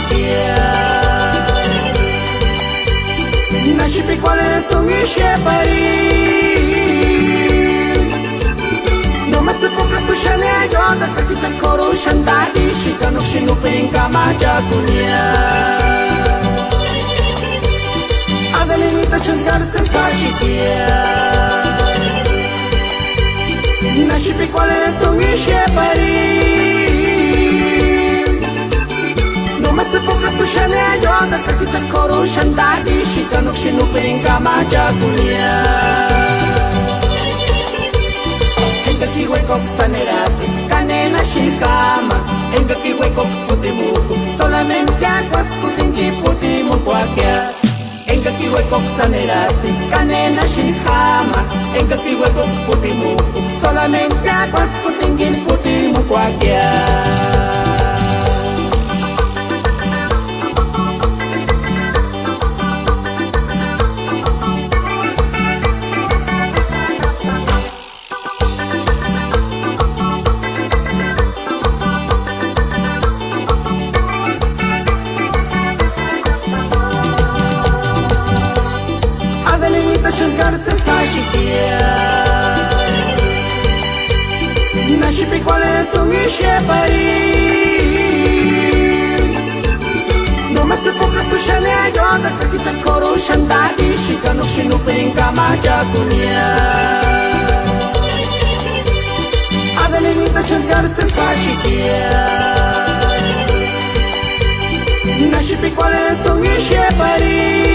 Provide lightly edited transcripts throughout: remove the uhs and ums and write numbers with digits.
shikia Nashipi kwale tungishe pari No masipuka tushane ayoda Kakicha koro shandadi Shikanuk shinupin kama jakunia Adelinita changarse sa shikia Nashipi kwale tungishe pari Masipuka tushane ayoda Kakicha koro shandadi Shikanuk shinupin kama jakunia Enga kiwekok sanerati Kanena shikama Enga kiwekok putimuku Solamente aguas kutingi putimuku akia Enga kiwekok sanerati Kanena shikama Enga kiwekok putimuku Solamente aguas kutingi putimuku akia Changarse sa shikia Nashipi kwale tungishe pari No masipuka tushane ayoda Kakicha koro shandadi Shikanuk shinupin kama jakunia Adelinita changarse sa shikia Nashipi kwale tungishe pari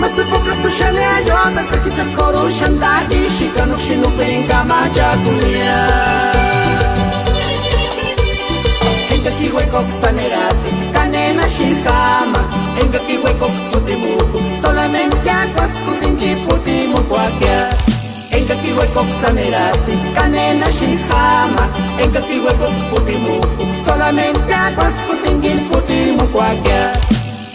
Masipuka tushane ayoda Kakicha koro shandadi Shikanuk shinupin kama jakunia Enga kiwekok sanerati Kanena shikama Enga kiwekok putimuku Solamente aguas kutingi putimuku akia Enga kiwekok sanerati Kanena shikama Enga kiwekok putimuku Solamente aguas kutingi putimuku akia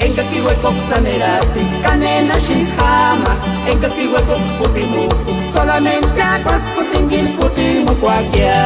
Enga kiwekok sanerati Kanena shikama Enga kiwekok putimuku Solamente aguas kutingin putimuku akia